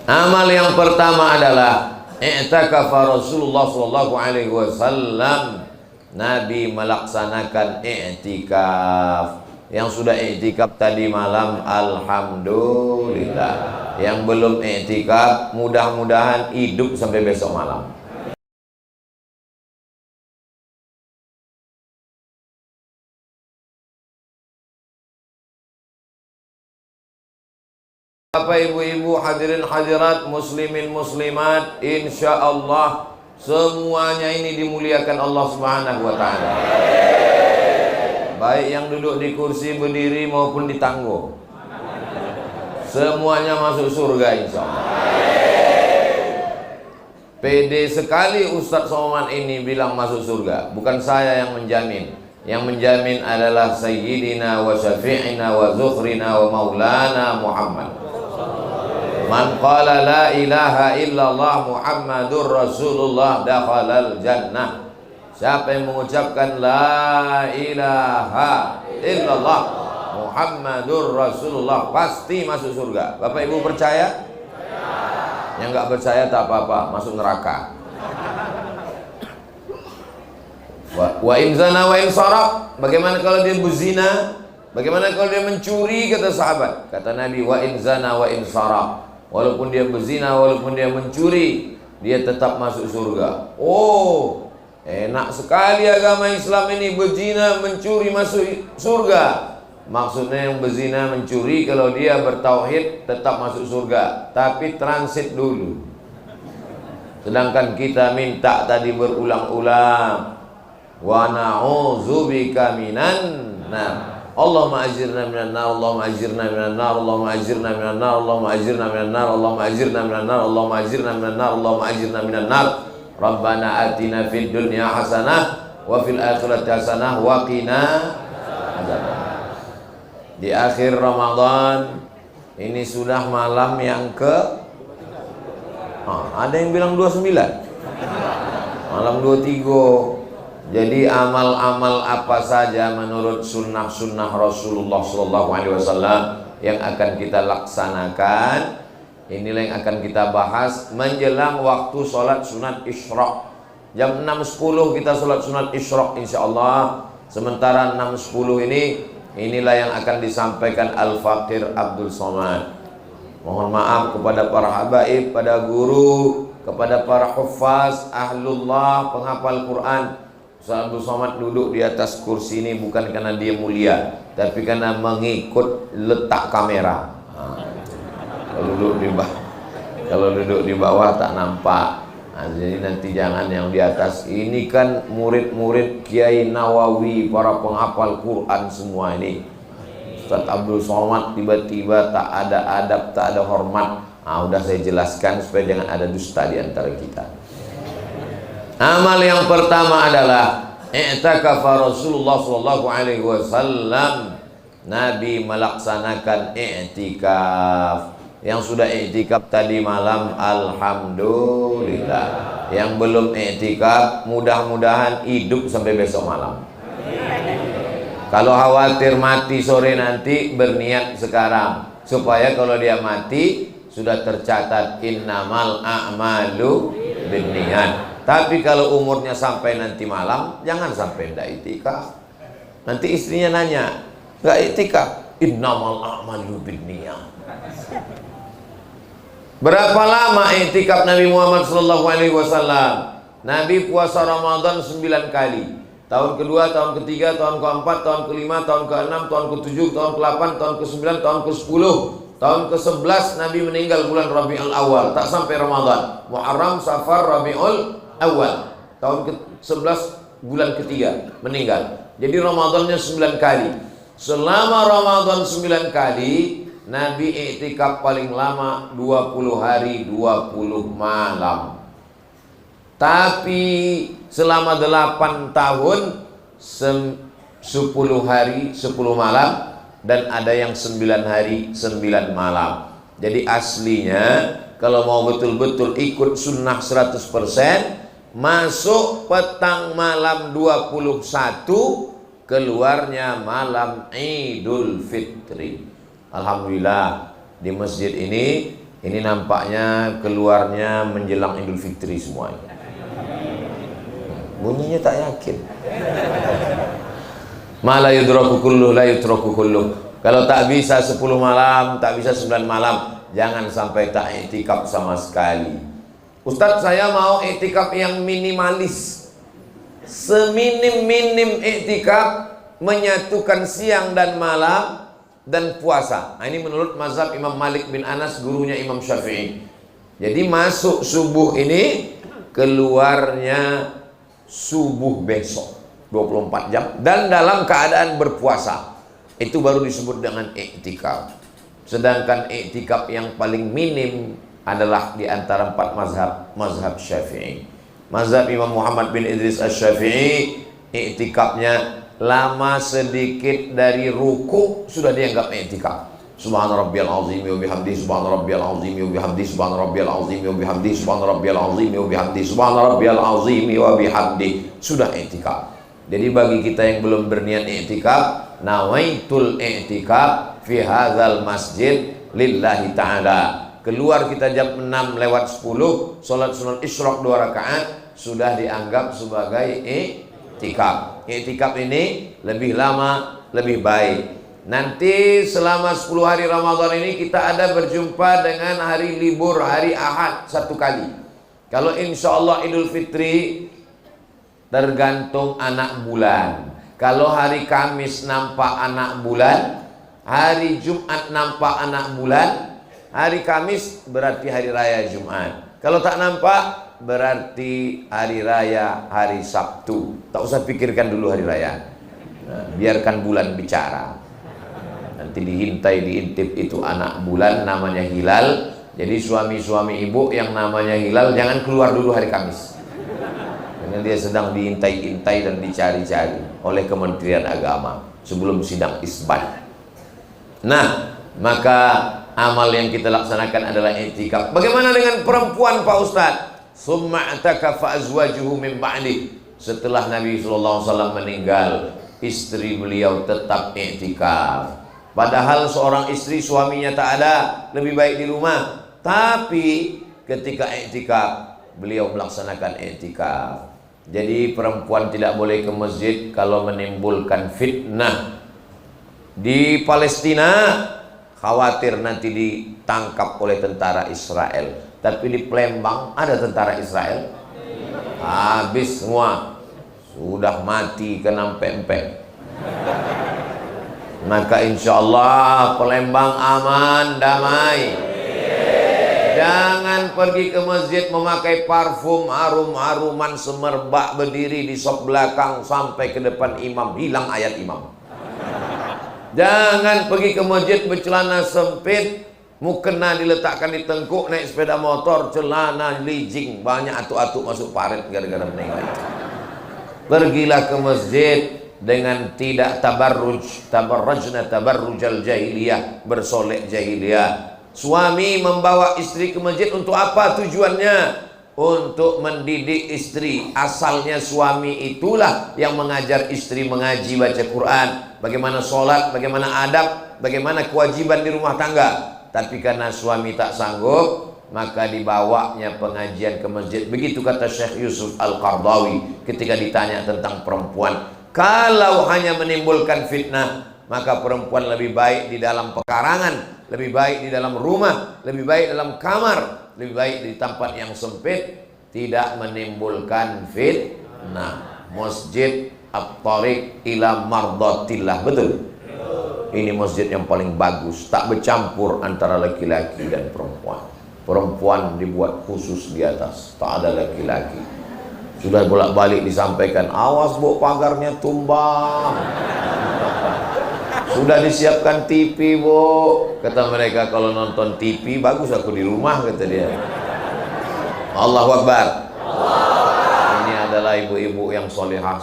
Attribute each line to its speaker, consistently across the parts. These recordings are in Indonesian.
Speaker 1: Amal yang pertama adalah i'takafa Rasulullah sallallahu alaihi wasallam. Nabi melaksanakan i'tikaf. Yang sudah i'tikaf tadi malam alhamdulillah. Yang belum i'tikaf mudah-mudahan hidup sampai besok malam. Bapak ibu-ibu hadirin hadirat muslimin muslimat, insya Allah semuanya ini dimuliakan Allah Subhanahu wa ta'ala. Baik yang duduk di kursi berdiri maupun di tangguh, semuanya masuk surga insya Allah. Pede sekali Ustadz Somad ini bilang masuk surga. Bukan saya yang menjamin. Yang menjamin adalah Sayyidina wa Syafi'ina wa Zukhrina wa Maulana Muhammad. Man qala la ilaha illallah Muhammadur Rasulullah dakhalal jannah. Siapa yang mengucapkan la ilaha illallah Muhammadur Rasulullah pasti masuk surga. Bapak ibu percaya? Yang nggak percaya tak apa-apa, masuk neraka. Wa in zana wa in saraq. Bagaimana kalau dia berzina? Bagaimana kalau dia mencuri? Kata sahabat. Kata Nabi, wa in zana wa in saraq. Walaupun dia berzina, walaupun dia mencuri, dia tetap masuk surga. Oh, enak sekali agama Islam ini. Berzina, mencuri, masuk surga. Maksudnya yang berzina, mencuri, kalau dia bertauhid tetap masuk surga, tapi transit dulu. Sedangkan kita minta tadi berulang-ulang, wa na'udzubika minan nar. Allahumma ajirna minan nar, Allahumma ajirna minan nar, Allahumma ajirna minan nar, Allahumma ajirna minan nar, Allahumma ajirna minan nar, Allahumma ajirna minan nar, Allahumma ajirna minan nar. Rabbana atina fid dunya hasanah wa fil akhirati hasanah wa qina adzabannar. Di akhir Ramadan ini sudah malam yang ada yang bilang 29, malam 23. Jadi amal-amal apa saja menurut sunnah-sunnah Rasulullah SAW yang akan kita laksanakan, inilah yang akan kita bahas menjelang waktu sholat sunat Isyraq. Jam 6.10 kita sholat sunat Isyraq insya Allah. Sementara 6.10 inilah yang akan disampaikan Al-Faqir Abdul Somad. Mohon maaf kepada para habaib, pada guru, kepada para huffaz, ahlullah, penghafal Quran. Ustaz Abdul Somad duduk di atas kursi ini bukan karena dia mulia, tapi karena mengikut letak kamera. Kalau duduk di bawah tak nampak. Jadi nanti jangan yang di atas. Ini kan murid-murid Kiai Nawawi, para penghafal Quran semua ini. Ustaz Abdul Somad tiba-tiba tak ada adab, tak ada hormat. Udah saya jelaskan supaya jangan ada dusta di antara kita. Amal yang pertama adalah i'takafa Rasulullah sallallahu alaihi wasallam. Nabi melaksanakan i'tikaf. Yang sudah i'tikaf tadi malam alhamdulillah. Yang belum i'tikaf mudah-mudahan hidup sampai besok malam. Kalau khawatir mati sore nanti, berniat sekarang supaya kalau dia mati sudah tercatat innamal a'malu binniyat. Tapi kalau umurnya sampai nanti malam, jangan sampai tidak itikaf. Nanti istrinya nanya, nggak itikaf? Innamal a'malu binniyat. Berapa lama itikaf Nabi Muhammad SAW? Nabi puasa Ramadan 9 kali. Tahun kedua, tahun ketiga, tahun keempat, tahun kelima, tahun keenam, tahun ketujuh, tahun ke-8, tahun ke-9, tahun ke-10. Tahun ke-11 Nabi meninggal bulan Rabiul Awal, tak sampai Ramadan. Muharram, Safar, Rabiul Awal, tahun ke-11 bulan ketiga meninggal. Jadi Ramadannya 9 kali. Selama Ramadan 9 kali, Nabi i'tikaf paling lama 20 hari 20 malam. Tapi selama 8 tahun 10 hari 10 malam, dan ada yang 9 hari 9 malam. Jadi aslinya kalau mau betul-betul ikut sunnah 100%, masuk petang malam 21, keluarnya malam Idul Fitri. Alhamdulillah di masjid ini Ini nampaknya keluarnya menjelang Idul Fitri semuanya. Bunyinya tak yakin. Ma la yudraku kulluh la yutraku kulluh. Kalau tak bisa 10 malam, tak bisa 9 malam, jangan sampai tak iktikaf sama sekali. Ustadz, saya mau iktikaf yang minimalis. Seminim-minim iktikaf menyatukan siang dan malam dan puasa. Nah, ini menurut mazhab Imam Malik bin Anas, gurunya Imam Syafi'i. Jadi masuk subuh ini, keluarnya subuh besok 24 jam dan dalam keadaan berpuasa. Itu baru disebut dengan iktikaf. Sedangkan iktikaf yang paling minim adalah di antara 4 mazhab, mazhab Syafi'i. Mazhab Imam Muhammad bin Idris Asy-Syafi'i, iktikafnya lama sedikit dari ruku sudah dianggap iktikaf. Subhana rabbiyal azim wa bihamdihi, subhana rabbiyal azim wa bihamdihi, subhana rabbiyal azim wa bihamdihi, subhana rabbiyal azim wa bihamdihi, subhana rabbiyal azim wa bihamdihi, sudah iktikaf. Jadi bagi kita yang belum berniat iktikaf, nawaitul i'tikaf fi hadzal masjid lillahi ta'ala. Keluar kita jam 6 lewat 10, sholat sunat isyraq 2 rakaat, sudah dianggap sebagai i'tikaf. I'tikaf ini lebih lama, lebih baik. Nanti selama 10 hari Ramadan ini kita ada berjumpa dengan hari libur, hari Ahad 1 kali. Kalau insya Allah Idul Fitri tergantung anak bulan. Kalau hari Kamis nampak anak bulan, hari Jumat nampak anak bulan, hari Kamis berarti hari raya Jumat. Kalau tak nampak berarti hari raya hari Sabtu. Tak usah pikirkan dulu hari raya. Nah, biarkan bulan bicara. Nanti diintip itu anak bulan namanya hilal. Jadi suami-suami ibu yang namanya hilal jangan keluar dulu hari Kamis. Karena dia sedang diintai-intai dan dicari-cari oleh Kementerian Agama sebelum sidang isbat. Nah, maka amal yang kita laksanakan adalah i'tikaf. Bagaimana dengan perempuan, Pak Ustadz? Summa atakafa azwajuhu min ba'di. Setelah Nabi SAW meninggal, istri beliau tetap i'tikaf. Padahal seorang istri suaminya tak ada, lebih baik di rumah. Tapi ketika i'tikaf, beliau melaksanakan i'tikaf. Jadi perempuan tidak boleh ke masjid kalau menimbulkan fitnah. Di Palestina khawatir nanti ditangkap oleh tentara Israel. Tapi di Palembang ada tentara Israel? Habis semua. Sudah mati kena pempek. Maka insya Allah Palembang aman, damai. Jangan pergi ke masjid memakai parfum harum-haruman semerbak, berdiri di sop belakang sampai ke depan imam, hilang ayat imam. Jangan pergi ke masjid bercelana sempit, mukena diletakkan di tengkuk, naik sepeda motor, celana lijing, banyak atuk-atuk masuk paret gara-gara menengok itu. Pergilah ke masjid dengan tidak tabarrujna tabarrujal jahiliyah, bersolek jahiliyah. Suami membawa istri ke masjid untuk apa tujuannya? Untuk mendidik istri. Asalnya suami itulah yang mengajar istri mengaji, baca Quran, bagaimana sholat, bagaimana adab, bagaimana kewajiban di rumah tangga. Tapi karena suami tak sanggup, maka dibawanya pengajian ke masjid. Begitu kata Syekh Yusuf Al-Qardawi ketika ditanya tentang perempuan. Kalau hanya menimbulkan fitnah, maka perempuan lebih baik di dalam pekarangan, lebih baik di dalam rumah, lebih baik dalam kamar, lebih baik di tempat yang sempit, tidak menimbulkan fitnah. Masjid At-Tariq ila Mardatillah, betul? Ini masjid yang paling bagus, tak bercampur antara laki-laki dan perempuan. Perempuan dibuat khusus di atas, tak ada laki-laki. Sudah bolak-balik disampaikan, awas bu, pagarnya tumbang. Sudah disiapkan TV bu, kata mereka. Kalau nonton TV bagus aku di rumah, kata dia. Allahu Akbar. Ini adalah ibu-ibu yang solehah.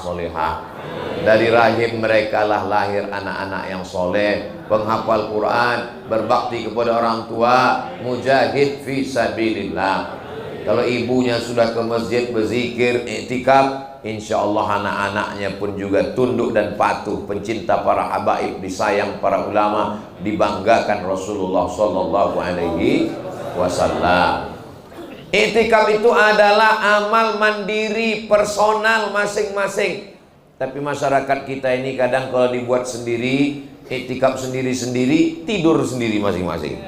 Speaker 1: Dari rahim mereka lah lahir anak-anak yang soleh, penghafal Quran, berbakti kepada orang tua, mujahid fi sabilillah. Kalau ibunya sudah ke masjid berzikir, i'tikaf, insya Allah anak-anaknya pun juga tunduk dan patuh, pencinta para habaib, disayang para ulama, dibanggakan Rasulullah Sallallahu Alaihi wasallam. Iktikaf itu adalah amal mandiri personal masing-masing. Tapi masyarakat kita ini kadang kalau dibuat sendiri, iktikaf sendiri-sendiri, tidur sendiri masing-masing.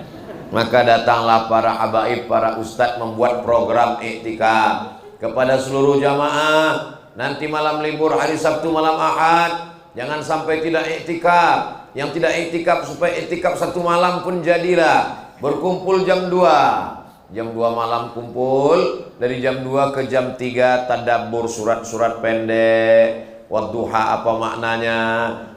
Speaker 1: Maka datanglah para habaib, para ustadz membuat program iktikaf kepada seluruh jamaah. Nanti malam libur hari Sabtu, malam Ahad, jangan sampai tidak iktikaf. Yang tidak iktikaf supaya iktikaf satu malam pun jadilah. Berkumpul jam 2. Jam 2 malam kumpul, dari jam 2 ke jam 3 tadabbur surat-surat pendek. Wadduha apa maknanya,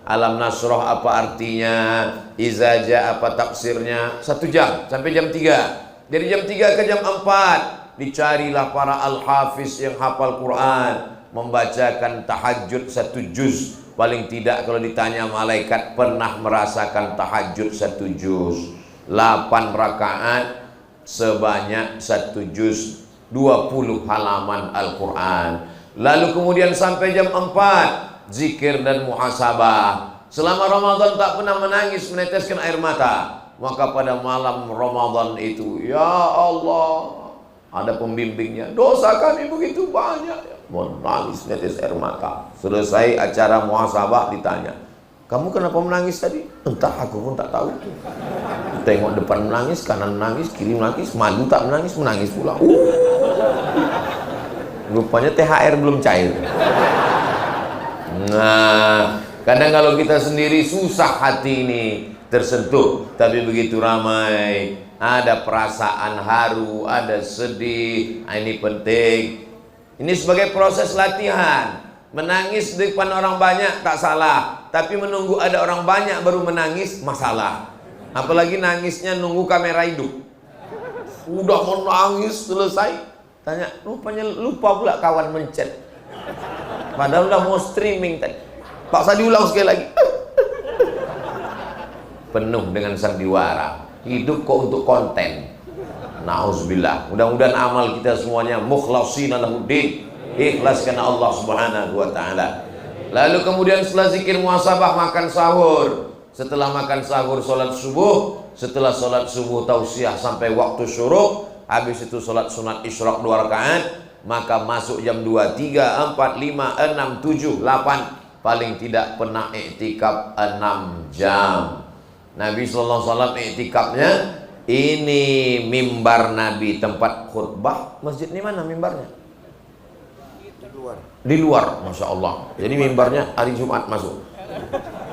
Speaker 1: Alam Nasroh apa artinya, Izaja apa tafsirnya. 1 jam sampai jam 3. Dari jam 3 ke jam 4 dicarilah para al-hafiz yang hafal Quran, membacakan tahajud 1 juz. Paling tidak kalau ditanya malaikat, pernah merasakan tahajud 1 juz. 8 rakaat sebanyak 1 juz, 20 halaman Al-Quran. Lalu kemudian sampai jam 4 zikir dan muhasabah. Selama Ramadan tak pernah menangis, meneteskan air mata. Maka pada malam Ramadan itu, ya Allah, ada pembimbingnya, dosa kami begitu banyak, menangis, netes air mata. Selesai acara muhasabah ditanya, kamu kenapa menangis tadi? Entah, aku pun tak tahu. Tengok depan menangis, kanan menangis, kiri menangis, maju tak menangis, menangis pula. Rupanya THR belum cair. Nah, kadang kalau kita sendiri susah hati ini tersentuh. Tapi begitu ramai, ada perasaan haru, ada sedih. Nah, ini penting. Ini sebagai proses latihan. Menangis di depan orang banyak tak salah, tapi menunggu ada orang banyak baru menangis masalah. Apalagi nangisnya nunggu kamera hidup. Udah mau nangis selesai, tanya, rupanya lupa pula kawan mencet. Padahal udah mau streaming tadi. Paksa diulang sekali lagi. Penuh dengan sandiwara. Hidup kok untuk konten. Nauzubillah. Mudah-mudahan amal kita semuanya mukhlashina lahuddin. Ikhlas karena Allah Subhanahu wa taala. Lalu kemudian setelah zikir muhasabah makan sahur. Setelah makan sahur salat subuh. Setelah salat subuh tausiah sampai waktu syuruk. Habis itu salat sunat isyraq 2 rakaat. Maka masuk jam 2, 3, 4, 5, 6, 7, 8. Paling tidak pernah iktikaf 6 jam. Nabi sallallahu alaihi wasallam iktikafnya ini mimbar Nabi, tempat khutbah. Masjid ini mana mimbarnya? Di luar, Masya Allah. Jadi mimbarnya hari Jumat masuk.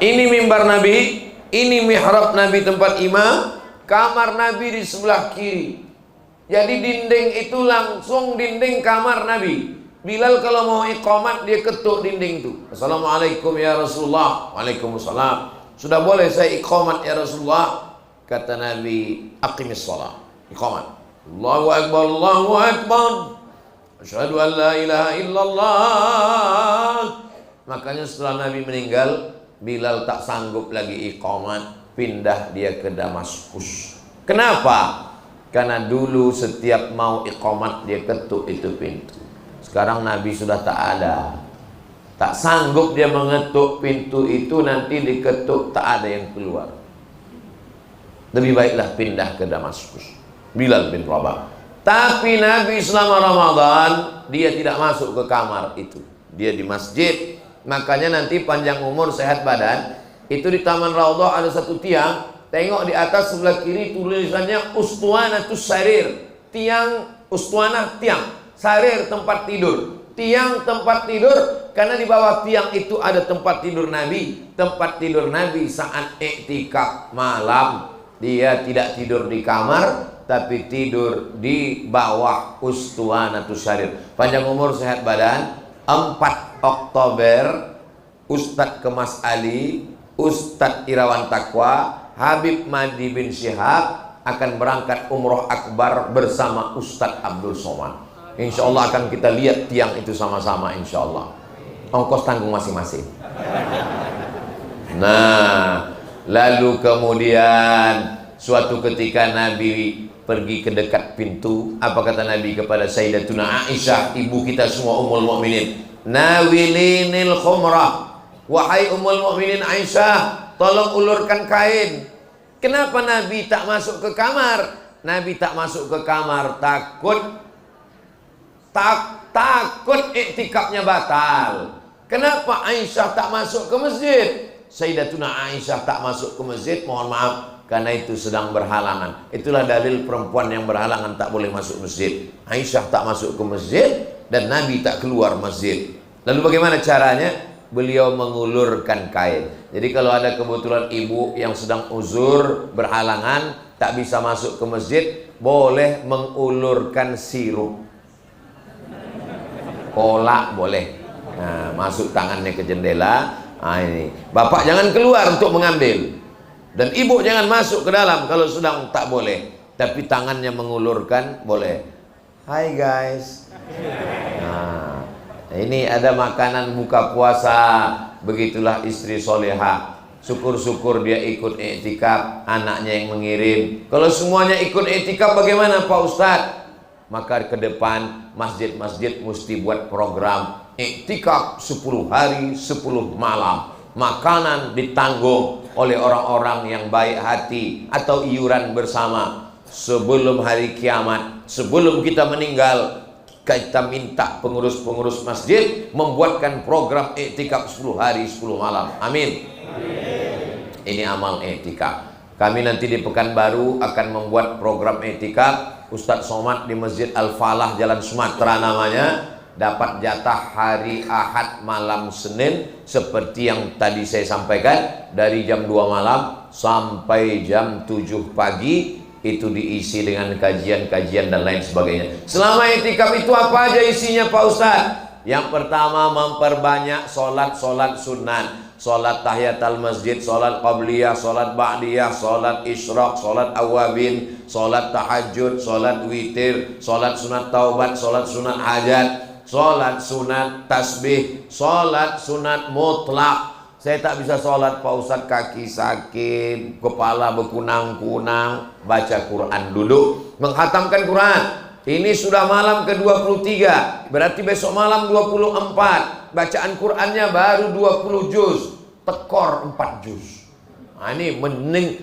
Speaker 1: Ini mimbar Nabi, ini mihrab Nabi tempat imam, kamar Nabi di sebelah kiri. Jadi dinding itu langsung dinding kamar Nabi. Bilal kalau mau iqamat dia ketuk dinding itu. Assalamualaikum ya Rasulullah. Waalaikumsalam. Sudah boleh saya iqamat ya Rasulullah? Kata Nabi, aqimis shalah. Iqamat. Allahu akbar, Allahu akbar. Asyhadu an la ilaha illallah. Makanya setelah Nabi meninggal, Bilal tak sanggup lagi iqamat, pindah dia ke Damaskus. Kenapa? Karena dulu setiap mau iqamat dia ketuk itu pintu. Sekarang Nabi sudah tak ada. Tak sanggup dia mengetuk pintu itu, nanti diketuk tak ada yang keluar. Lebih baiklah pindah ke Damaskus. Bilal bin Rabah. Tapi Nabi selama Ramadan dia tidak masuk ke kamar itu. Dia di masjid. Makanya nanti panjang umur sehat badan. Itu di Taman Raudhah ada satu tiang. Tengok di atas sebelah kiri tulisannya Ustuanatus Sarir. Tiang ustuanah tiang. Sarir tempat tidur. Tiang tempat tidur. Karena di bawah tiang itu ada tempat tidur Nabi. Tempat tidur Nabi saat iktikaf malam. Dia tidak tidur di kamar, tapi tidur di bawah Ustuanatus Sarir. Panjang umur sehat badan. 4 Oktober Ustadz Kemas Ali, Ustadz Irawan Taqwa, Habib Madi bin Syihab akan berangkat umroh akbar bersama Ustadz Abdul Somad. Insya Allah akan kita lihat tiang itu sama-sama, insya Allah. Ongkos tanggung masing-masing. Nah, lalu kemudian suatu ketika Nabi pergi ke dekat pintu. Apa kata Nabi kepada Sayyidatuna Aisyah, ibu kita semua Ummul Mukminin? Nawilinil khumrah. Wahai Ummul Mukminin Aisyah, tolong ulurkan kain. Kenapa Nabi tak masuk ke kamar? Nabi tak masuk ke kamar? Takut iktikafnya batal. Kenapa Aisyah tak masuk ke masjid? Sayyidatuna Aisyah tak masuk ke masjid, mohon maaf, karena itu sedang berhalangan. Itulah dalil perempuan yang berhalangan tak boleh masuk masjid. Aisyah tak masuk ke masjid dan Nabi tak keluar masjid. Lalu bagaimana caranya? Beliau mengulurkan kain. Jadi kalau ada kebetulan ibu yang sedang uzur, berhalangan, tak bisa masuk ke masjid, boleh mengulurkan sirup. Kolak boleh. Nah, masuk tangannya ke jendela. Nah, ini. Bapak jangan keluar untuk mengambil. Dan ibu jangan masuk ke dalam kalau sedang tak boleh. Tapi tangannya mengulurkan boleh. Hai guys. Nah, ini ada makanan buka puasa. Begitulah istri soleha. Syukur-syukur dia ikut iktikaf, anaknya yang mengirim. Kalau semuanya ikut iktikaf bagaimana Pak Ustadz? Maka ke depan masjid-masjid mesti buat program iktikaf 10 hari 10 malam. Makanan ditanggung oleh orang-orang yang baik hati atau iuran bersama. Sebelum hari kiamat, sebelum kita meninggal, kita minta pengurus-pengurus masjid membuatkan program iktikaf 10 hari 10 malam. Amin. Ini amal iktikaf. Kami nanti di Pekanbaru akan membuat program iktikaf. Ustadz Somad di Masjid Al-Falah Jalan Sumatera namanya, dapat jatah hari Ahad malam Senin seperti yang tadi saya sampaikan, dari jam 2 malam sampai jam 7 pagi. Itu diisi dengan kajian-kajian dan lain sebagainya. Selama iktikaf itu apa aja isinya Pak Ustadz? Yang pertama, memperbanyak solat-solat sunat. Solat tahiyatul masjid, solat qabliyah, solat ba'diyah, solat isyraq, solat awabin, solat tahajud, solat witir, solat sunat taubat, solat sunat hajat, solat sunat tasbih, solat sunat mutlak. Saya tak bisa solat Pak Ustadz, kaki sakit, kepala berkunang-kunang, baca Quran, duduk menghatamkan Quran. Ini sudah malam ke-23, berarti besok malam 24. Bacaan Qur'annya baru 20 juz, tekor 4 juz. Nah, ini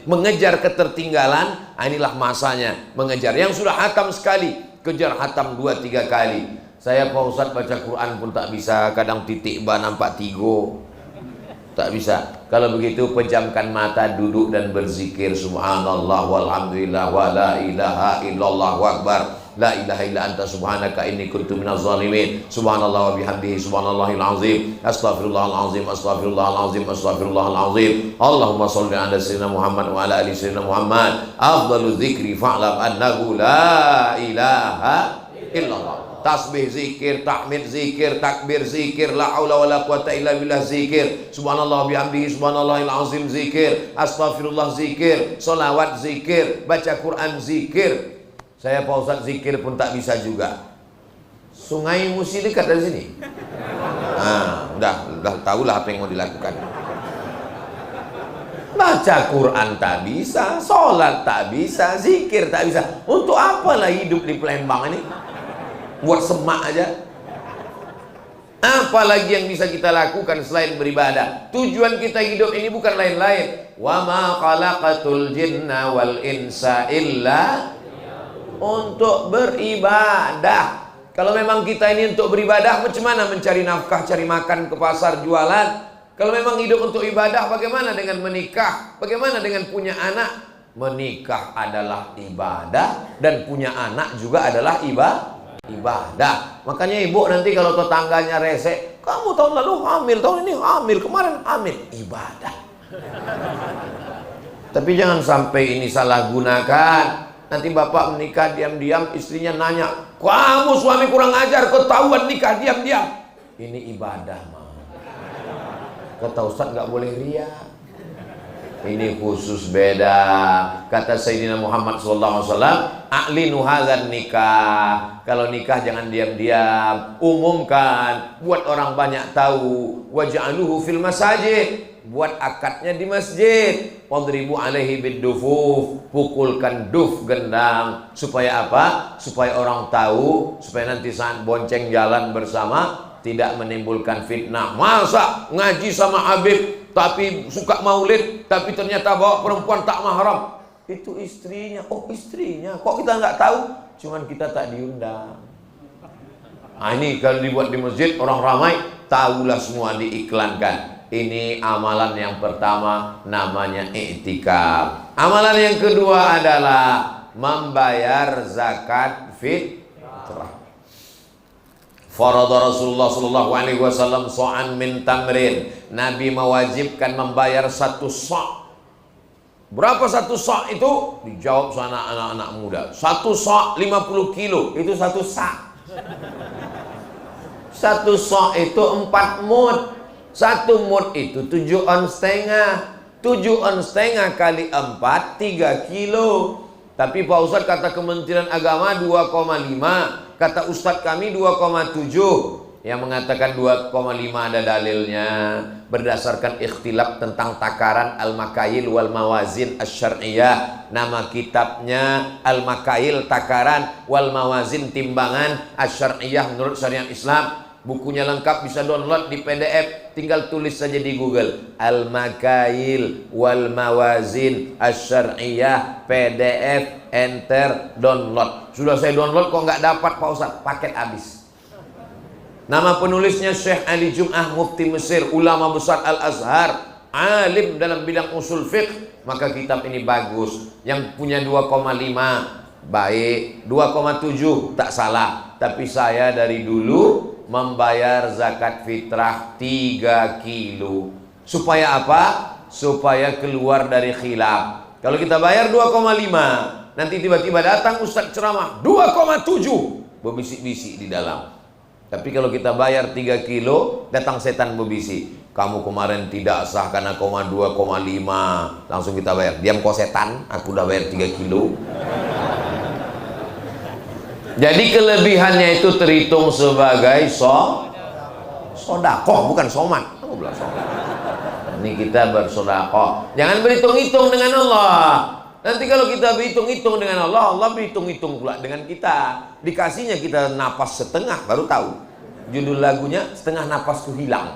Speaker 1: mengejar ketertinggalan. Nah, inilah masanya mengejar. Yang sudah hatam sekali, kejar hatam 2-3 kali. Saya Pak Ustadz baca Quran pun tak bisa, kadang titik ba nampak tigo. Tak bisa. Kalau begitu pejamkan mata, duduk dan berzikir subhanallah walhamdulillah wa la ilaha illallah wa akbar. La ilaha illa anta subhanaka inni kuntu minaz zalimin. Subhanallah wa bihamdihi subhanallahil azim. Astaghfirullahal azim, astaghfirullahal azim, astaghfirullahal azim. Allahumma shalli ala sayyidina Muhammad wa ala ali sayyidina Muhammad. Afdalu dzikri fa'lam annahu la ilaha illallah. Tasbih zikir, tahmid zikir, takbir zikir, la haula wala quwata illa billah zikir, subhanallah bihamdihi subhanallahil azim zikir, astaghfirullah zikir, salawat zikir, baca Quran zikir. Saya Pak Ustadz zikir pun tak bisa juga. Sungai Musi dekat dari sini. Nah, udah tahulah apa yang mau dilakukan. Baca Quran tak bisa, sholat tak bisa, zikir tak bisa. Untuk apalah hidup di Palembang ini? Buat semak aja. Apalagi yang bisa kita lakukan selain beribadah? Tujuan kita hidup ini bukan lain-lain. Wa ma khalaqatul jinna wal insa illa untuk beribadah. Kalau memang kita ini untuk beribadah, macam mana mencari nafkah, cari makan ke pasar, jualan? Kalau memang hidup untuk ibadah, bagaimana dengan menikah? Bagaimana dengan punya anak? Menikah adalah ibadah dan punya anak juga adalah ibadah. Makanya ibu nanti kalau tetangganya rese, kamu tahun lalu hamil, tahun ini hamil, kemarin hamil, ibadah. Tapi jangan sampai ini salah gunakan. Nanti bapak menikah diam-diam, istrinya nanya, kamu suami kurang ajar, ketahuan nikah diam-diam. Ini ibadah mah. Kata Ustadz nggak boleh riya. Ini khusus beda. Kata Sayyidina Muhammad SAW, a'linu hadzal nikah. Kalau nikah jangan diam-diam, umumkan, buat orang banyak tahu. Waj'aluhu fil masajid, buat akadnya di masjid. Wadribu alaihi biddufuf, pukulkan duf gendang. Supaya apa? Supaya orang tahu, supaya nanti saat bonceng jalan bersama tidak menimbulkan fitnah. Masa ngaji sama Habib tapi suka maulid, tapi ternyata bawa perempuan tak mahram. Itu istrinya. Oh, istrinya. Kok kita nggak tahu? Cuman kita tak diundang. Nah, ini kalau dibuat di masjid orang ramai, tahulah semua diiklankan. Ini amalan yang pertama, namanya i'tikaf. Amalan yang kedua adalah membayar zakat fitrah. Farada Rasulullah sallallahu alaihi wasallam so'an min tamrin. Nabi mewajibkan membayar 1 sa'. Berapa 1 sa' itu? Dijawab sana anak-anak muda. 1 sa' 50 kilo, itu 1 sa'. 1 sa' itu 4 mud. 1 mud itu 7 ons setengah. 7 ons setengah kali 4, 3 kilo. Tapi Pak Ustadz kata Kementerian Agama 2,5. Kata Ustadz kami 2,7. Yang mengatakan 2,5 ada dalilnya berdasarkan ikhtilaf tentang takaran Al-Makail wal Mawazin Asy-Syar'iyyah. Nama kitabnya Al-Makail takaran wal Mawazin timbangan Asy-Syar'iyyah menurut syariat Islam. Bukunya lengkap, bisa download di PDF, tinggal tulis saja di Google Al-Makail wal Mawazin Asy-Syar'iyyah PDF, enter, download. Sudah saya download kok nggak dapat Pak Ustadz, paket habis. Nama penulisnya Syekh Ali Jum'ah, Mufti Mesir, ulama besar Al-Azhar, alim dalam bidang usul fiqh. Maka kitab ini bagus. Yang punya 2,5 baik, 2,7 tak salah. Tapi saya dari dulu membayar zakat fitrah 3 kilo. Supaya apa? Supaya keluar dari khilaf. Kalau kita bayar 2,5, nanti tiba-tiba datang ustaz ceramah 2,7, berbisik-bisik di dalam. Tapi kalau kita bayar 3 kilo, datang setan berbisik, kamu kemarin tidak sah karena 2,5. Langsung kita bayar. Diam kau setan, aku udah bayar 3 kilo. Jadi kelebihannya itu terhitung sebagai sodakoh, bukan somat. Aku bilang somat. Ini kita bersodakoh. Jangan berhitung-hitung dengan Allah. Nanti kalau kita berhitung-hitung dengan Allah, Allah berhitung-hitung pula dengan kita. Dikasihnya kita napas setengah, baru tahu. Judul lagunya setengah napasku hilang.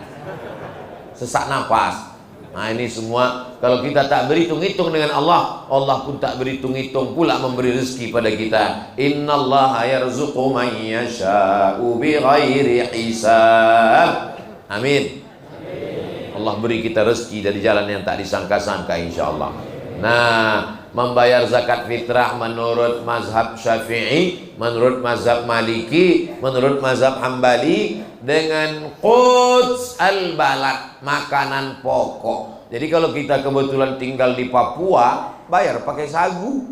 Speaker 1: Sesak napas. Nah ini semua kalau kita tak berhitung-hitung dengan Allah, Allah pun tak berhitung-hitung pula memberi rezeki pada kita. Innallaha yarzuqu man yasha'u bighairi hisab. Amin. Allah beri kita rezeki dari jalan yang tak disangka-sangka insyaallah. Nah, membayar zakat fitrah menurut mazhab Syafi'i, menurut mazhab Maliki, menurut mazhab Hambali dengan quds al-balad, makanan pokok. Jadi kalau kita kebetulan tinggal di Papua, bayar pakai sagu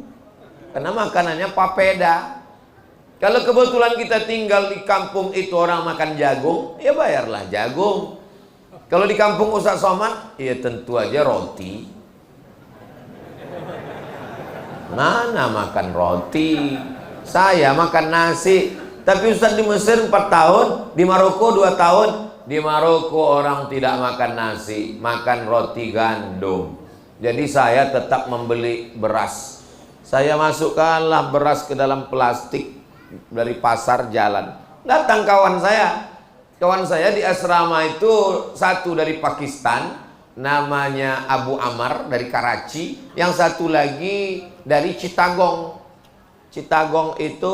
Speaker 1: karena makanannya papeda. Kalau kebetulan kita tinggal di kampung itu orang makan jagung, ya bayarlah jagung. Kalau di kampung Ustaz Somad, ya tentu aja roti. Mana makan roti? Saya makan nasi. Tapi Ustaz di Mesir 4 tahun, di Maroko 2 tahun. Di Maroko orang tidak makan nasi, makan roti gandum. Jadi saya tetap membeli beras. Saya masukkanlah beras ke dalam plastik dari pasar jalan. Datang kawan saya. Kawan saya di asrama itu satu dari Pakistan, namanya Abu Amar dari Karachi, yang satu lagi dari Chittagong. Chittagong itu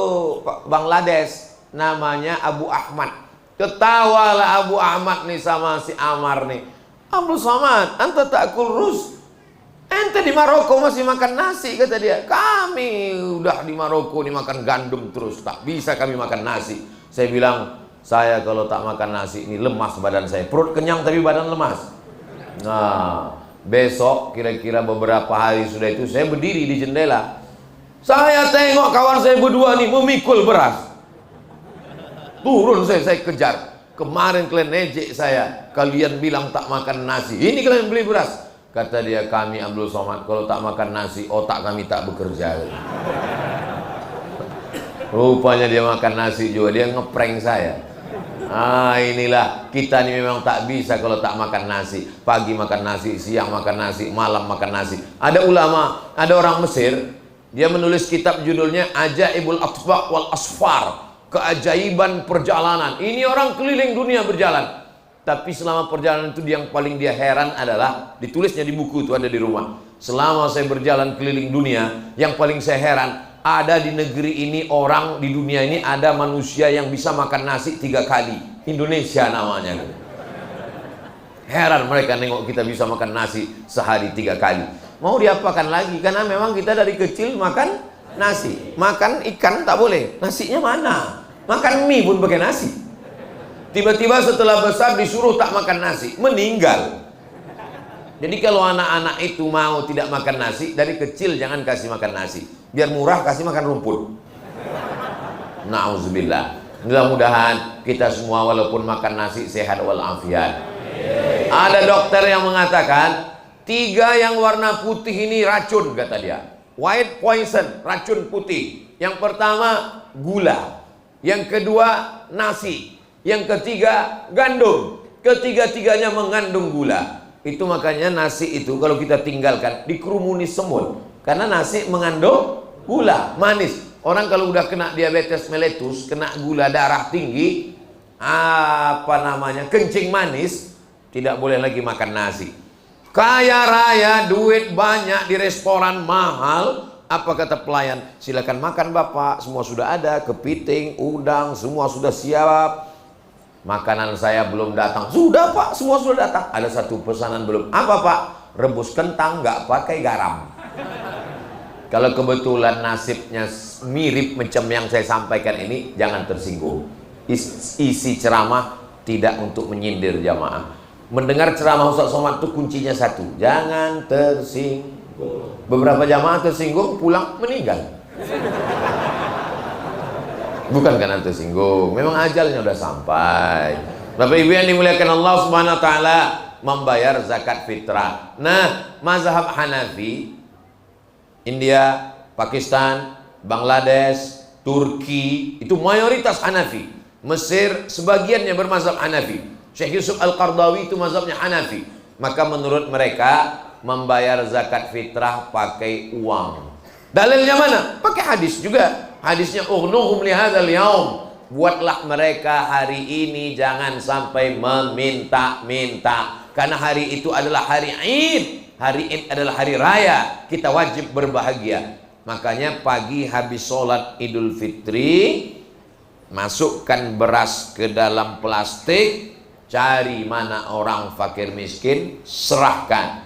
Speaker 1: Bangladesh, namanya Abu Ahmad. Ketawalah Abu Ahmad nih sama si Amar nih. Abdul Somad, anta ta'kul rus. Ente di Maroko masih makan nasi, kata dia. Kami udah di Maroko nih makan gandum terus, tak bisa kami makan nasi. Saya bilang, saya kalau tak makan nasi ini lemas badan saya. Perut kenyang tapi badan lemas. Nah, besok kira-kira beberapa hari sudah itu saya berdiri di jendela. Saya tengok kawan saya berdua nih memikul beras. Turun saya kejar. Kemarin kalian ejek saya, kalian bilang tak makan nasi. Ini kalian beli beras. Kata dia, kami Abdul Somad kalau tak makan nasi otak kami tak bekerja. Rupanya dia makan nasi juga, dia ngeprank saya. Ah, inilah kita ini memang tak bisa kalau tak makan nasi. Pagi makan nasi, siang makan nasi, malam makan nasi. Ada ulama, ada orang Mesir, dia menulis kitab judulnya Ajaibul Atbaq wal Asfar, keajaiban perjalanan. Ini orang keliling dunia berjalan. Tapi selama perjalanan itu yang paling dia heran adalah, ditulisnya di buku itu ada di rumah. Selama saya berjalan keliling dunia, yang paling saya heran, ada di negeri ini orang, di dunia ini ada manusia yang bisa makan nasi 3 kali. Indonesia namanya. Heran mereka nengok kita bisa makan nasi sehari 3 kali. Mau diapakan lagi? Karena memang kita dari kecil makan nasi. Makan ikan tak boleh. Nasinya mana? Makan mie pun pakai nasi. Tiba-tiba setelah besar disuruh tak makan nasi, meninggal. Jadi kalau anak-anak itu mau tidak makan nasi, dari kecil jangan kasih makan nasi. Biar murah kasih makan rumput. Na'udzubillah. Mudah-mudahan kita semua walaupun makan nasi sehat walafiat. Ada dokter yang mengatakan 3 yang warna putih ini racun, kata dia. White poison, racun putih. Yang pertama gula, yang kedua nasi, yang ketiga gandum. Ketiga-tiganya mengandung gula. Itu makanya nasi itu kalau kita tinggalkan dikerumuni semut, karena nasi mengandung gula, manis. Orang kalau udah kena diabetes mellitus, kena gula darah tinggi, kencing manis, tidak boleh lagi makan nasi. Kaya raya, duit banyak, di restoran mahal, apa kata pelayan? Silakan makan Bapak, semua sudah ada, kepiting, udang, semua sudah siap. Makanan saya belum datang. Sudah Pak, semua sudah datang. Ada satu pesanan belum. Apa Pak? Rebus kentang nggak pakai garam. Kalau kebetulan nasibnya mirip macam yang saya sampaikan ini, jangan tersinggung. Isi ceramah tidak untuk menyindir jamaah. Mendengar ceramah Ustaz Somad itu kuncinya satu, jangan tersinggung. Beberapa jamaah tersinggung pulang meninggal. Bukan karena tersinggung, memang ajalnya udah sampai. Bapak Ibu yang dimuliakan Allah Subhanahu wa taala, membayar zakat fitrah. Nah, mazhab Hanafi, India, Pakistan, Bangladesh, Turki, itu mayoritas Hanafi. Mesir sebagiannya bermazhab Hanafi. Syekh Yusuf Al-Qardawi itu mazhabnya Hanafi. Maka menurut mereka membayar zakat fitrah pakai uang. Dalilnya mana? Pakai hadis juga. Hadisnya ughnuhum li hadzal yaum. Buatlah mereka hari ini jangan sampai meminta-minta. Karena hari itu adalah hari Id. Hari Id adalah hari raya. Kita wajib berbahagia. Makanya pagi habis sholat Idul Fitri, masukkan beras ke dalam plastik, cari mana orang fakir miskin, serahkan.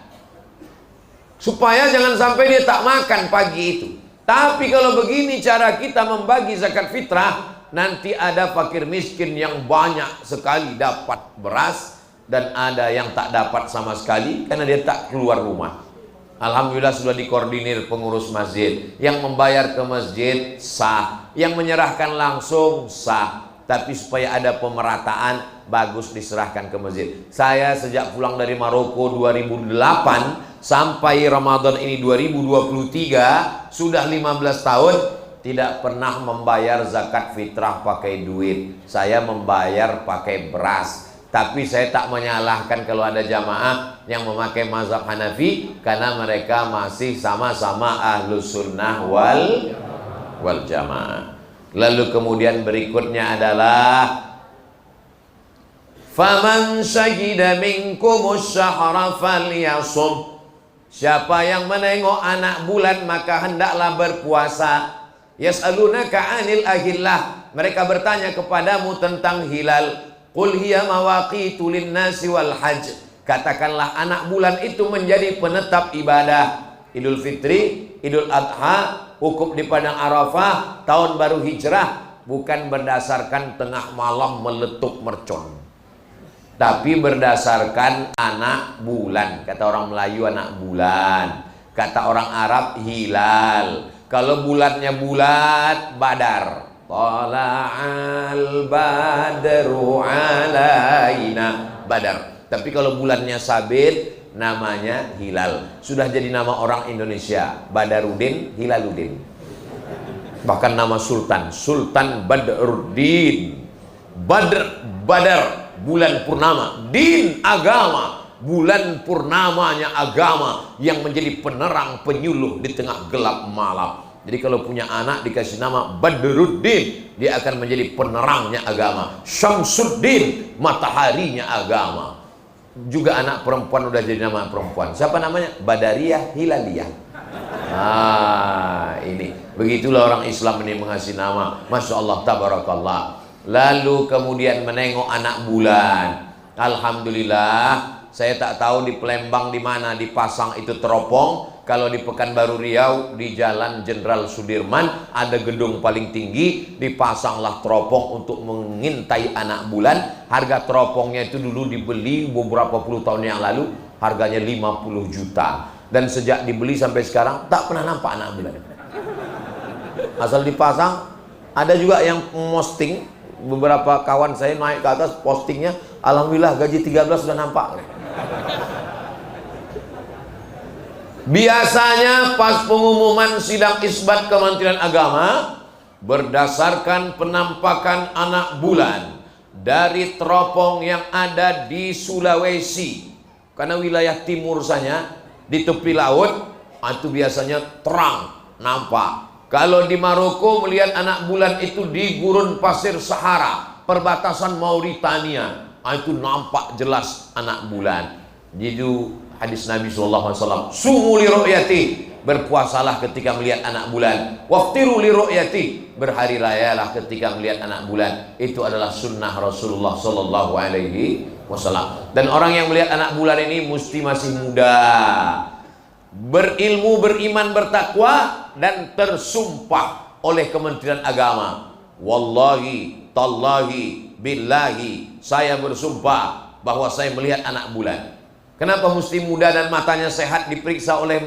Speaker 1: Supaya jangan sampai dia tak makan pagi itu. Tapi kalau begini cara kita membagi zakat fitrah, nanti ada fakir miskin yang banyak sekali dapat beras, dan ada yang tak dapat sama sekali karena dia tak keluar rumah. Alhamdulillah sudah dikoordinir pengurus masjid. Yang membayar ke masjid sah, yang menyerahkan langsung sah. Tapi supaya ada pemerataan, bagus diserahkan ke masjid. Saya sejak pulang dari Maroko 2008 sampai Ramadan ini 2023, sudah 15 tahun tidak pernah membayar zakat fitrah pakai duit. Saya membayar pakai beras. Tapi saya tak menyalahkan kalau ada jamaah yang memakai mazhab Hanafi, karena mereka masih sama-sama ahlus sunnah wal jamaah. Lalu kemudian berikutnya adalah faman syahida minkumus syahra falyasum. Siapa yang menengok anak bulan maka hendaklah berpuasa. Yas'alunaka 'anil ahillah. Mereka bertanya kepadamu tentang hilal. Qul hiya mawaqitu lin-nasi wal hajj. Katakanlah anak bulan itu menjadi penetap ibadah. Idul Fitri, Idul Adha, wukuf di padang Arafah, tahun baru hijrah, bukan berdasarkan tengah malam meletup mercon, tapi berdasarkan anak bulan. Kata orang Melayu anak bulan, kata orang Arab hilal. Kalau bulannya bulat, badar. Tala'al badru alaina, badar. Tapi kalau bulannya sabit, namanya hilal. Sudah jadi nama orang Indonesia, Badarudin, Hilaluddin. Bahkan nama sultan, Sultan Badruddin. Badar, bulan purnama. Din, agama. Bulan purnamanya agama, yang menjadi penerang penyuluh di tengah gelap malam. Jadi kalau punya anak dikasih nama Badruddin, dia akan menjadi penerangnya agama. Syamsuddin, mataharinya agama. juga anak perempuan udah jadi nama perempuan. Siapa namanya? Badariyah Hilaliyah. Ini begitulah orang Islam ini mengasih nama. Masya Allah, tabarakallah. Lalu kemudian menengok anak bulan. Alhamdulillah, saya tak tahu di Palembang di mana dipasang itu teropong. Kalau di Pekanbaru Riau di Jalan Jenderal Sudirman ada gedung paling tinggi, dipasanglah teropong untuk mengintai anak bulan. Harga teropongnya itu dulu dibeli beberapa puluh tahun yang lalu, harganya 50 juta. Dan sejak dibeli sampai sekarang tak pernah nampak anak bulan. Asal dipasang. Ada juga yang posting, beberapa kawan saya naik ke atas postingnya, alhamdulillah gaji 13 sudah nampak. Biasanya pas pengumuman sidang isbat Kementerian Agama, berdasarkan penampakan anak bulan dari teropong yang ada di Sulawesi, karena wilayah timur sana di tepi laut itu biasanya terang nampak. Kalau di Maroko melihat anak bulan itu di gurun pasir Sahara, perbatasan Mauritania, itu nampak jelas anak bulan. Jadi hadis Nabi SAW, sumu li ru'yati, berpuasalah ketika melihat anak bulan, waftiru li ru'yati, berhari rayalah ketika melihat anak bulan. Itu adalah sunnah Rasulullah SAW. Dan orang yang melihat anak bulan ini mesti masih muda, berilmu, beriman, bertakwa, dan tersumpah oleh Kementerian Agama, wallahi, tallahi, billahi, saya bersumpah bahwa saya melihat anak bulan. Kenapa mesti muda dan matanya sehat diperiksa oleh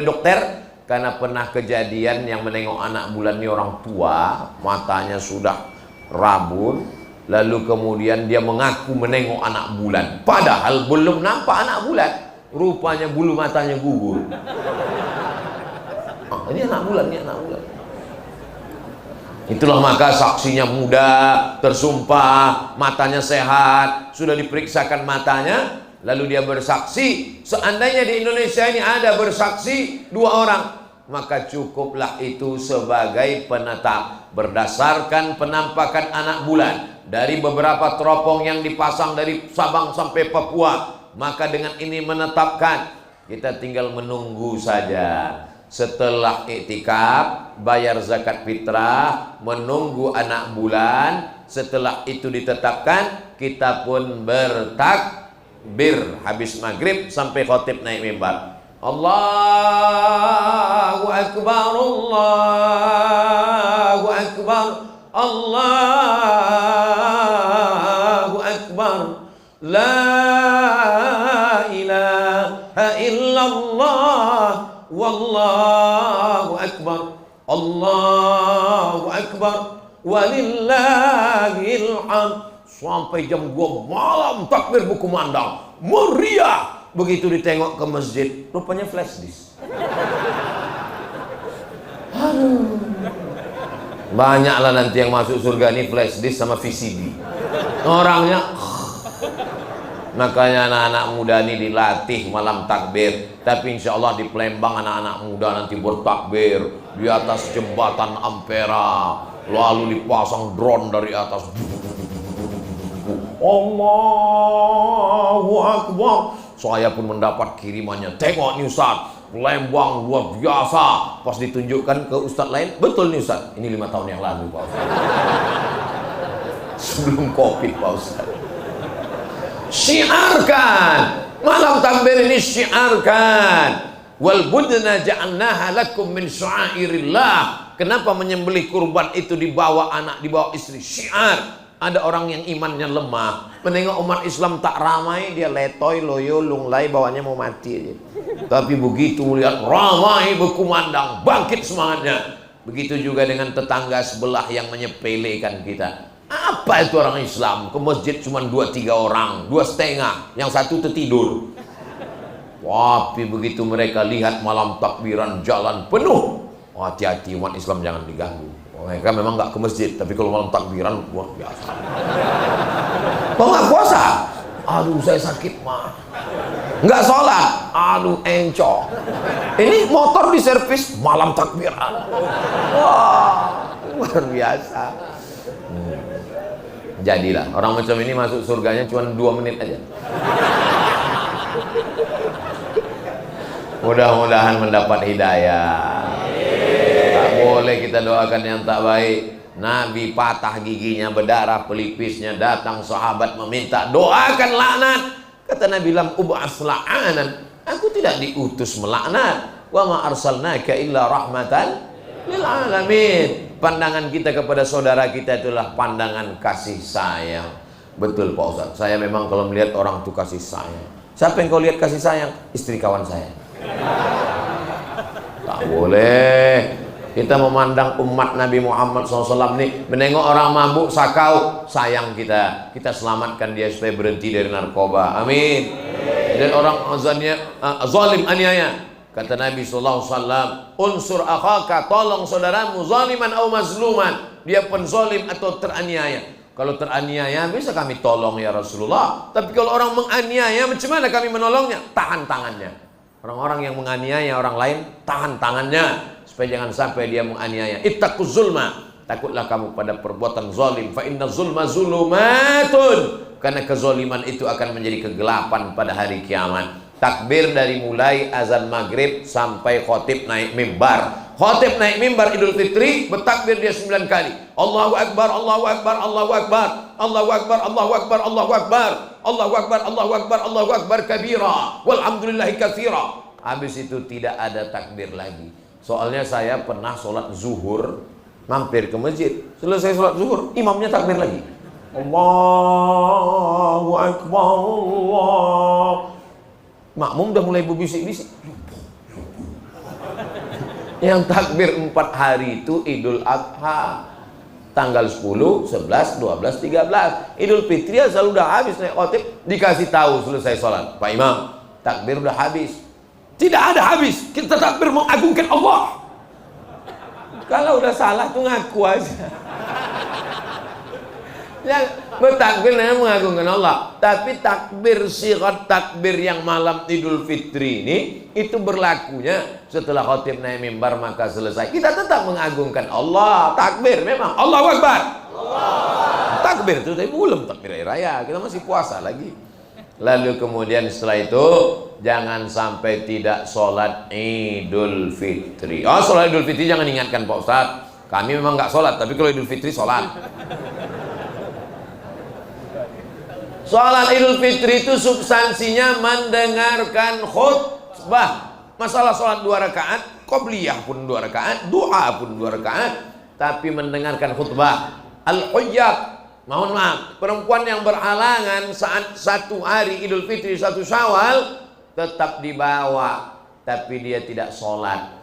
Speaker 1: dokter? Karena pernah kejadian yang menengok anak bulan ini orang tua, matanya sudah rabun, lalu kemudian dia mengaku menengok anak bulan, padahal belum nampak anak bulan. Rupanya bulu matanya gugur. Ini anak bulan, ini anak bulan. Itulah maka saksinya muda, tersumpah, matanya sehat, sudah diperiksakan matanya, lalu dia bersaksi. Seandainya di Indonesia ini ada bersaksi 2 orang, maka cukuplah itu sebagai penetap. Berdasarkan penampakan anak bulan dari beberapa teropong yang dipasang dari Sabang sampai Papua, maka dengan ini menetapkan, kita tinggal menunggu saja. Setelah iktikaf, bayar zakat fitrah, menunggu anak bulan. Setelah itu ditetapkan, kita pun bertakbir habis maghrib sampai khotib naik mimbar. Allahu Akbar, Allahu Akbar, Allahu Akbar, la ilaha illallah, wallahu akbar, Allahu akbar, walillahil hamd. Sampai jam 2 malam takbir berkumandang, meriah. Begitu ditengok ke masjid, rupanya flash disk. Aduh, banyaklah nanti yang masuk surga ini flash disk sama VCD. Orangnya. Makanya anak-anak muda ini dilatih malam takbir. Tapi insya Allah di Palembang anak-anak muda nanti bertakbir di atas jembatan Ampera, lalu dipasang drone dari atas. Allahu Akbar. Saya pun mendapat kirimannya. Tengok nih Ustaz, Palembang luar biasa. Pas ditunjukkan ke Ustaz lain, betul nih Ustaz, ini 5 tahun yang lalu Pak Ustaz. Sebelum Covid Pak Ustaz. Syiarkan malam takbir ini, syiarkan. Wal budna ja'alnaha lakum min sya'airillah. Kenapa menyembelih kurban itu dibawa anak, dibawa istri? Syiar. Ada orang yang imannya lemah, menengok umat Islam tak ramai, dia letoy, loyo, lunglai, bawanya mau mati aja. Tapi begitu lihat ramai berkumandang, bangkit semangatnya. Begitu juga dengan tetangga sebelah yang menyepelekan kita. Apa itu orang Islam? Ke masjid cuma 2-3 orang, 2,5, yang satu tertidur. Tapi begitu mereka lihat malam takbiran jalan penuh, hati-hati umat Islam jangan diganggu. Mereka memang nggak ke masjid, tapi kalau malam takbiran luar biasa. Kok nggak puasa? Aduh saya sakit mah. Nggak sholat? Aduh encok. Ini motor diservis malam takbiran. Wah luar biasa. Jadilah orang macam ini masuk surganya cuma 2 menit aja. Mudah-mudahan mendapat hidayah. Tak boleh kita doakan yang tak baik. Nabi patah giginya, berdarah pelipisnya, datang sahabat meminta doakan laknat. Kata Nabi, lam ub'as la'anan, aku tidak diutus melaknat. Wa ma arsalnaka illa rahmatan lil alamin. Pandangan kita kepada saudara kita itulah pandangan kasih sayang. Betul Pak Ustaz, saya memang kalau melihat orang itu kasih sayang. Siapa yang kau lihat kasih sayang? Istri kawan saya. Tak boleh. Kita memandang umat Nabi Muhammad SAW nih, menengok orang mabuk sakau, sayang kita selamatkan dia supaya berhenti dari narkoba. Amin. Dan orang zalim aniaya, kata Nabi SAW, unsur akhaka, tolong saudaramu, zaliman atau mazluman, dia penzalim atau teraniaya. Kalau teraniaya bisa kami tolong ya Rasulullah, tapi kalau orang menganiaya macam mana kami menolongnya? Tahan tangannya. Orang-orang yang menganiaya orang lain, tahan tangannya supaya jangan sampai dia menganiaya. Ittaquz zulma, takutlah kamu pada perbuatan zalim. Fa inna zulma zulumatun, karena kezaliman itu akan menjadi kegelapan pada hari kiamat. Takbir dari mulai azan maghrib sampai khotib naik mimbar. Khotib naik mimbar Idul Fitri, bertakbir dia 9 kali. Allahu Akbar, Allahu Akbar, Allahu Akbar, Allahu Akbar, Allahu Akbar, Allahu Akbar, Allahu Akbar, Allahu Akbar, Allahu Akbar kabira, walhamdulillahi katsira. Habis itu tidak ada takbir lagi. Soalnya saya pernah sholat zuhur, mampir ke masjid. Selesai sholat zuhur, imamnya takbir lagi. Allahu Akbar, Allah. Makmum udah mulai berbisik-bisik. Yang takbir 4 hari itu Idul Adha, tanggal 10, 11, 12, 13. Idul Fitri asal udah habis naik khotib, dikasih tahu selesai sholat, Pak Imam, takbir udah habis. Tidak ada habis, kita takbir mengagungkan Allah. Kalau udah salah tuh ngaku aja. Yang bertakbir namanya mengagungkan Allah. Tapi takbir sigat takbir yang malam Idul Fitri ini, itu berlakunya setelah khotib naik mimbar maka selesai. Kita tetap mengagungkan Allah. Takbir memang Allahu Akbar. Allah. Takbir itu tapi belum takbir raya. Kita masih puasa lagi. Lalu kemudian setelah itu jangan sampai tidak sholat Idul Fitri. Oh, sholat Idul Fitri jangan ingatkan Pak Ustaz. Kami memang nggak sholat, tapi kalau Idul Fitri sholat. Sholat Idul Fitri itu substansinya mendengarkan khutbah. Masalah sholat 2 rakaat, qobliyah pun 2 rakaat, doa pun 2 rakaat, tapi mendengarkan khutbah. Al-Hujjat, mohon maaf, perempuan yang berhalangan saat 1 hari Idul Fitri 1 Syawal tetap dibawa, tapi dia tidak sholat.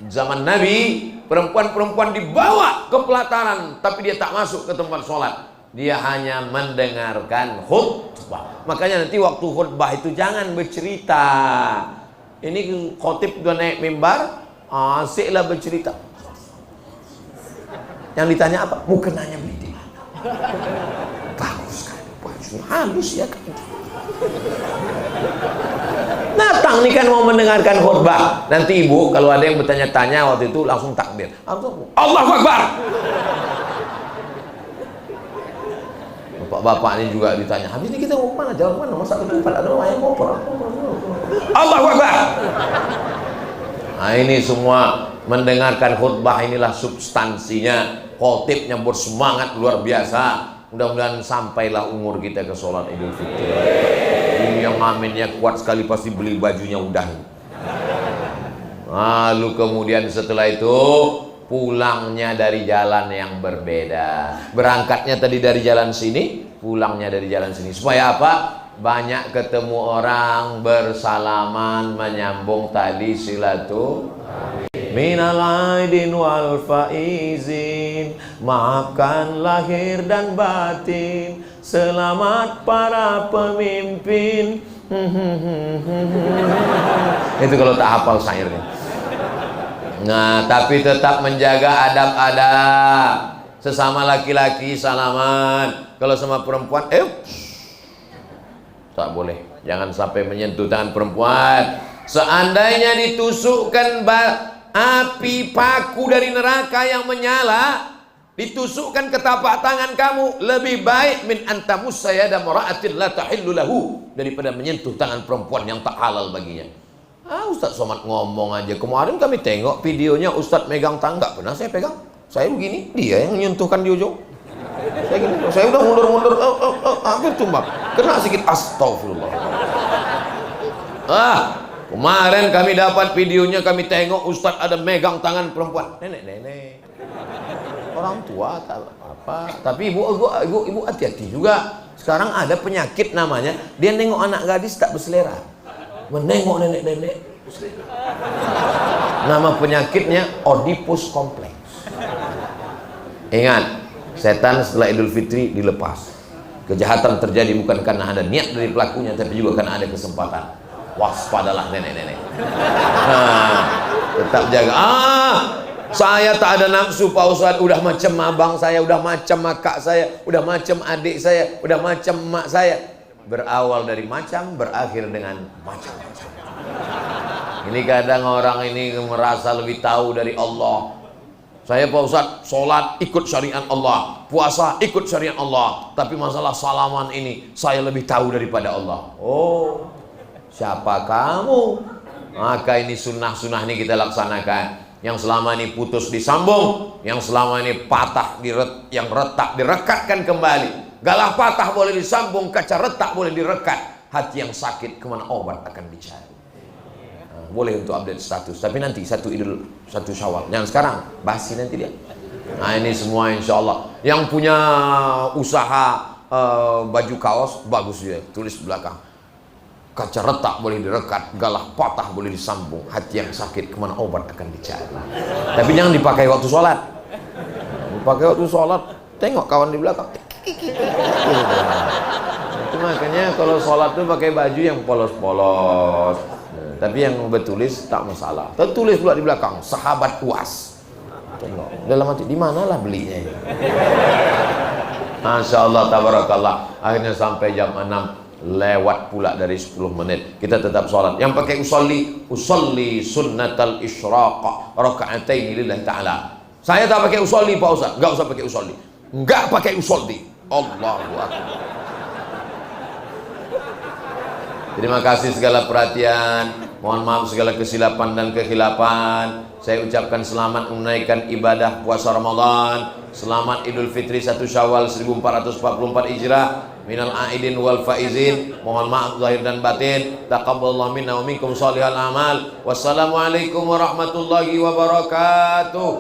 Speaker 1: Zaman Nabi, perempuan-perempuan dibawa ke pelataran, tapi dia tak masuk ke tempat sholat. Dia hanya mendengarkan khutbah. Makanya nanti waktu khutbah itu jangan bercerita. Ini khotib udah naik mimbar, asiklah bercerita. Yang ditanya apa? Mukenanya beli di mana? Bagus kan, baju halus ya kan. Datang nih kan mau mendengarkan khutbah. Nanti ibu kalau ada yang bertanya-tanya waktu itu langsung takbir. Allahu Akbar. Bapak ini juga ditanya, habis ini kita mau kemana? Jalan mana? Masa ke tempat ada orang yang ngoper? Allahu Akbar. Nah ini semua mendengarkan khutbah inilah substansinya. Khotibnya bersemangat luar biasa. Mudah-mudahan sampailah umur kita ke sholat Idul Fitri. Ini yang aminnya kuat sekali pasti beli bajunya udah. Lalu kemudian setelah itu pulangnya dari jalan yang berbeda. Berangkatnya tadi dari jalan sini, pulangnya dari jalan sini. Supaya apa? Banyak ketemu orang, bersalaman, menyambung tadi silaturahmi. Minal aidin wal faizin, maafkan lahir dan batin, selamat para pemimpin. Itu kalau tak hafal syairnya. Nah, tapi tetap menjaga adab-adab. Sesama laki-laki salaman. Kalau sama perempuan, tak boleh. Jangan sampai menyentuh tangan perempuan. Seandainya ditusukkan api paku dari neraka yang menyala, ditusukkan ke tapak tangan kamu lebih baik min antamus saya dan mara'atin la tahillu lahu, daripada menyentuh tangan perempuan yang tak halal baginya. Ustaz Somad ngomong aja. Kemarin kami tengok videonya Ustaz megang tangga, pernah saya pegang. Saya begini, dia yang menyentuhkan di ujung. Saya gini, saya udah mundur-mundur, hampir tumbang, kena sedikit, astagfirullah. Kemarin kami dapat videonya, kami tengok Ustaz ada megang tangan perempuan, nenek-nenek, orang tua tak apa, tapi ibu hati-hati juga. Sekarang ada penyakit namanya, dia nengok anak gadis tak berselera, menengok nenek-nenek berselera. Nama penyakitnya Oedipus Complex. Ingat, setan setelah Idul Fitri dilepas. Kejahatan terjadi bukan karena ada niat dari pelakunya, tapi juga karena ada kesempatan. Waspadalah nenek-nenek. Tetap jaga. Saya tak ada nafsu Pak Ustaz, udah macam abang saya, udah macam kakak saya, udah macam adik saya, udah macam emak saya. Berawal dari macam, berakhir dengan macam-macam. Ini kadang orang ini merasa lebih tahu dari Allah. Saya Pak Ustaz, sholat ikut syariat Allah, puasa ikut syariat Allah, tapi masalah salaman ini saya lebih tahu daripada Allah. Oh, siapa kamu? Maka ini sunnah-sunnah ini kita laksanakan. Yang selama ini putus disambung, yang selama ini patah yang retak direkatkan kembali. Galah patah boleh disambung, kaca retak boleh direkat. Hati yang sakit kemana obat akan dicari. Boleh untuk update status, tapi nanti satu Syawal. Jangan sekarang, basi nanti dia. Nah ini semua insya Allah. Yang punya usaha baju kaos bagus dia, tulis belakang. Kaca retak boleh direkat, galah patah boleh disambung, hati yang sakit kemana obat akan dicari. Tapi jangan dipakai waktu sholat. Dipakai waktu sholat, tengok kawan di belakang. Itu makanya kalau sholat tuh pakai baju yang polos-polos. Tapi yang bertulis tak masalah. Tertulis pula di belakang, sahabat UAS. Tengok dalam hati, di manalah belinya ini. Masya Allah, tabarakallah. Akhirnya sampai jam 6 lewat pula dari 10 menit. Kita tetap sholat. Yang pakai usolli sunnatal isyraq raka'atain lillahi ta'ala. Saya tak pakai usolli Pak Ustaz. Enggak usah pakai usolli. Enggak pakai usolli. Allahu akbar. Terima kasih segala perhatian. Mohon maaf segala kesilapan dan kekhilafan. Saya ucapkan selamat menunaikan ibadah puasa Ramadan. Selamat Idul Fitri 1 Syawal 1444 Hijrah. Minal aidin wal faizin. Mohon maaf zahir dan batin. Taqabbalallahu minna wa minkum shalihal amal. Wassalamualaikum warahmatullahi wabarakatuh.